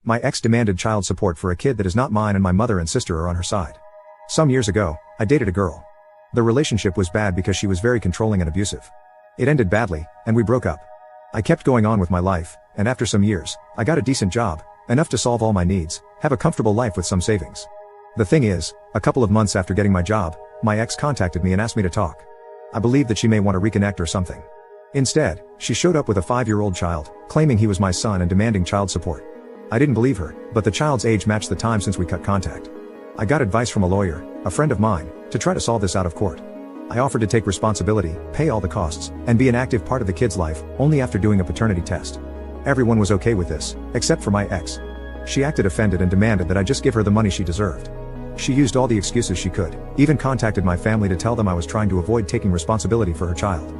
My ex demanded child support for a kid that is not mine, and my mother and sister are on her side. Some years ago, I dated a girl. The relationship was bad because she was very controlling and abusive. It ended badly, and we broke up. I kept going on with my life, and after some years, I got a decent job, enough to solve all my needs, have a comfortable life with some savings. The thing is, a couple of months after getting my job, my ex contacted me and asked me to talk. I believe that she may want to reconnect or something. Instead, she showed up with a 5-year-old child, claiming he was my son and demanding child support. I didn't believe her, but the child's age matched the time since we cut contact. I got advice from a lawyer, a friend of mine, to try to solve this out of court. I offered to take responsibility, pay all the costs, and be an active part of the kid's life, only after doing a paternity test. Everyone was okay with this, except for my ex. She acted offended and demanded that I just give her the money she deserved. She used all the excuses she could, even contacted my family to tell them I was trying to avoid taking responsibility for her child.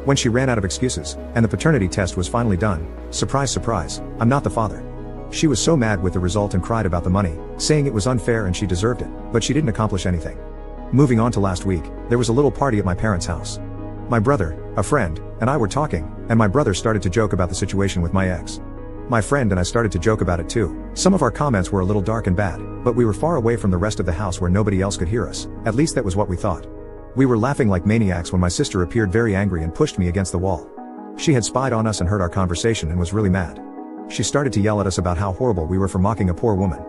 When she ran out of excuses, and the paternity test was finally done, surprise surprise, I'm not the father. She was so mad with the result and cried about the money, saying it was unfair and she deserved it, but she didn't accomplish anything. Moving on to last week, there was a little party at my parents' house. My brother, a friend, and I were talking, and my brother started to joke about the situation with my ex. My friend and I started to joke about it too. Some of our comments were a little dark and bad, but we were far away from the rest of the house where nobody else could hear us, at least that was what we thought. We were laughing like maniacs when my sister appeared very angry and pushed me against the wall. She had spied on us and heard our conversation and was really mad. She started to yell at us about how horrible we were for mocking a poor woman.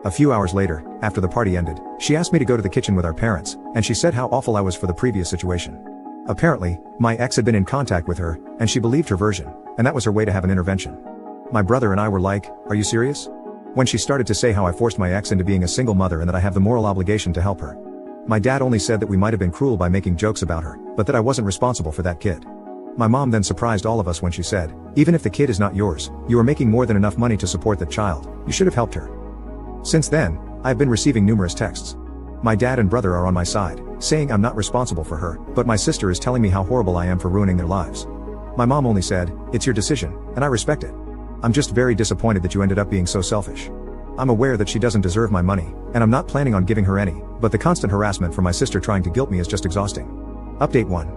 A few hours later, after the party ended, she asked me to go to the kitchen with our parents, and she said how awful I was for the previous situation. Apparently, my ex had been in contact with her, and she believed her version, and that was her way to have an intervention. My brother and I were like, "Are you serious?" When she started to say how I forced my ex into being a single mother and that I have the moral obligation to help her. My dad only said that we might have been cruel by making jokes about her, but that I wasn't responsible for that kid. My mom then surprised all of us when she said, "Even if the kid is not yours, you are making more than enough money to support that child, you should have helped her." Since then, I've been receiving numerous texts. My dad and brother are on my side, saying I'm not responsible for her, but my sister is telling me how horrible I am for ruining their lives. My mom only said, "It's your decision, and I respect it. I'm just very disappointed that you ended up being so selfish. I'm aware that she doesn't deserve my money, and I'm not planning on giving her any, but the constant harassment from my sister trying to guilt me is just exhausting." Update 1.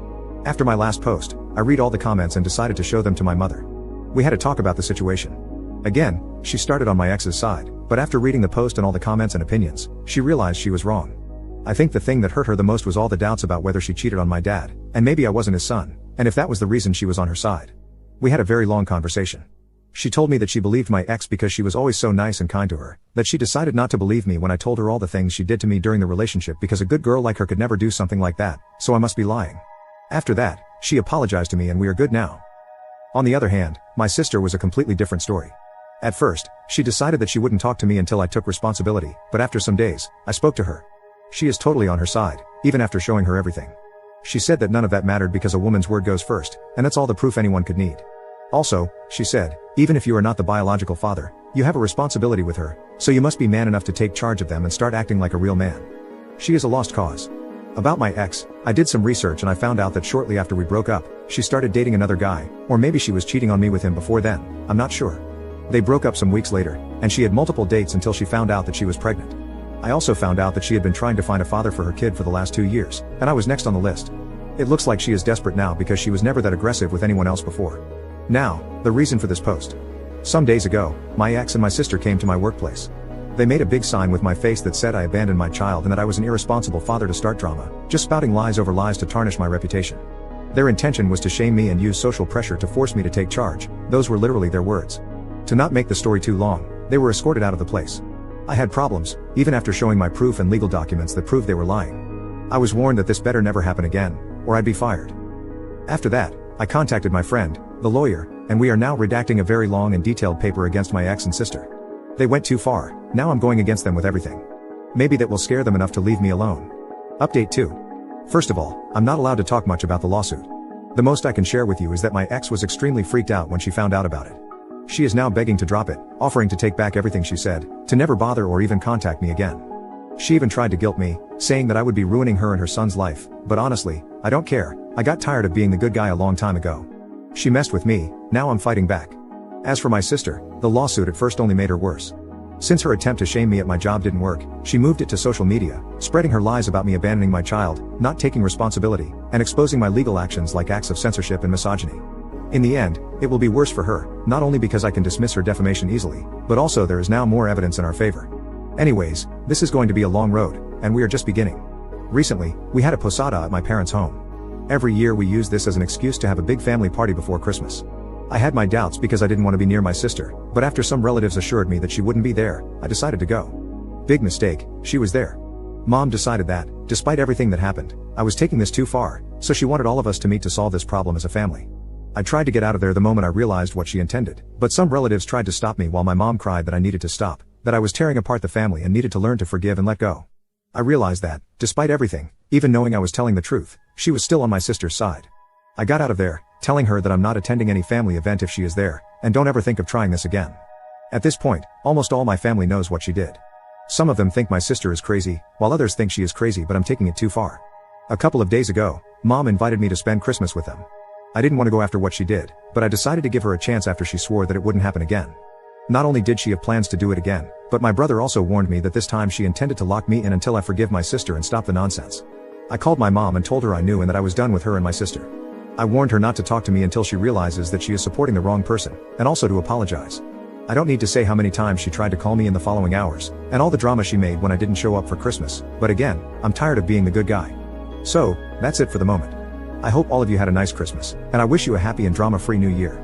After my last post, I read all the comments and decided to show them to my mother. We had a talk about the situation. Again, she started on my ex's side, but after reading the post and all the comments and opinions, she realized she was wrong. I think the thing that hurt her the most was all the doubts about whether she cheated on my dad, and maybe I wasn't his son, and if that was the reason she was on her side. We had a very long conversation. She told me that she believed my ex because she was always so nice and kind to her, that she decided not to believe me when I told her all the things she did to me during the relationship because a good girl like her could never do something like that, so I must be lying. After that, she apologized to me and we are good now. On the other hand, my sister was a completely different story. At first, she decided that she wouldn't talk to me until I took responsibility, but after some days, I spoke to her. She is totally on her side, even after showing her everything. She said that none of that mattered because a woman's word goes first, and that's all the proof anyone could need. Also, she said, even if you are not the biological father, you have a responsibility with her, so you must be man enough to take charge of them and start acting like a real man. She is a lost cause. About my ex, I did some research and I found out that shortly after we broke up, she started dating another guy, or maybe she was cheating on me with him before then, I'm not sure. They broke up some weeks later, and she had multiple dates until she found out that she was pregnant. I also found out that she had been trying to find a father for her kid for the last 2 years, and I was next on the list. It looks like she is desperate now because she was never that aggressive with anyone else before. Now, the reason for this post. Some days ago, my ex and my sister came to my workplace. They made a big sign with my face that said I abandoned my child and that I was an irresponsible father to start drama, just spouting lies over lies to tarnish my reputation. Their intention was to shame me and use social pressure to force me to take charge, those were literally their words. To not make the story too long, they were escorted out of the place. I had problems, even after showing my proof and legal documents that proved they were lying. I was warned that this better never happen again, or I'd be fired. After that, I contacted my friend, the lawyer, and we are now redacting a very long and detailed paper against my ex and sister. They went too far, now I'm going against them with everything. Maybe that will scare them enough to leave me alone. Update 2. First of all, I'm not allowed to talk much about the lawsuit. The most I can share with you is that my ex was extremely freaked out when she found out about it. She is now begging to drop it, offering to take back everything she said, to never bother or even contact me again. She even tried to guilt me, saying that I would be ruining her and her son's life, but honestly, I don't care, I got tired of being the good guy a long time ago. She messed with me, now I'm fighting back. As for my sister, the lawsuit at first only made her worse. Since her attempt to shame me at my job didn't work, she moved it to social media, spreading her lies about me abandoning my child, not taking responsibility, and exposing my legal actions like acts of censorship and misogyny. In the end, it will be worse for her, not only because I can dismiss her defamation easily, but also there is now more evidence in our favor. Anyways, this is going to be a long road, and we are just beginning. Recently, we had a posada at my parents' home. Every year we use this as an excuse to have a big family party before Christmas. I had my doubts because I didn't want to be near my sister, but after some relatives assured me that she wouldn't be there, I decided to go. Big mistake, she was there. Mom decided that, despite everything that happened, I was taking this too far, so she wanted all of us to meet to solve this problem as a family. I tried to get out of there the moment I realized what she intended, but some relatives tried to stop me while my mom cried that I needed to stop, that I was tearing apart the family and needed to learn to forgive and let go. I realized that, despite everything, even knowing I was telling the truth, she was still on my sister's side. I got out of there, telling her that I'm not attending any family event if she is there, and don't ever think of trying this again. At this point, almost all my family knows what she did. Some of them think my sister is crazy, while others think she is crazy but I'm taking it too far. A couple of days ago, Mom invited me to spend Christmas with them. I didn't want to go after what she did, but I decided to give her a chance after she swore that it wouldn't happen again. Not only did she have plans to do it again, but my brother also warned me that this time she intended to lock me in until I forgive my sister and stop the nonsense. I called my mom and told her I knew and that I was done with her and my sister. I warned her not to talk to me until she realizes that she is supporting the wrong person, and also to apologize. I don't need to say how many times she tried to call me in the following hours, and all the drama she made when I didn't show up for Christmas, but again, I'm tired of being the good guy. So, that's it for the moment. I hope all of you had a nice Christmas, and I wish you a happy and drama-free New Year.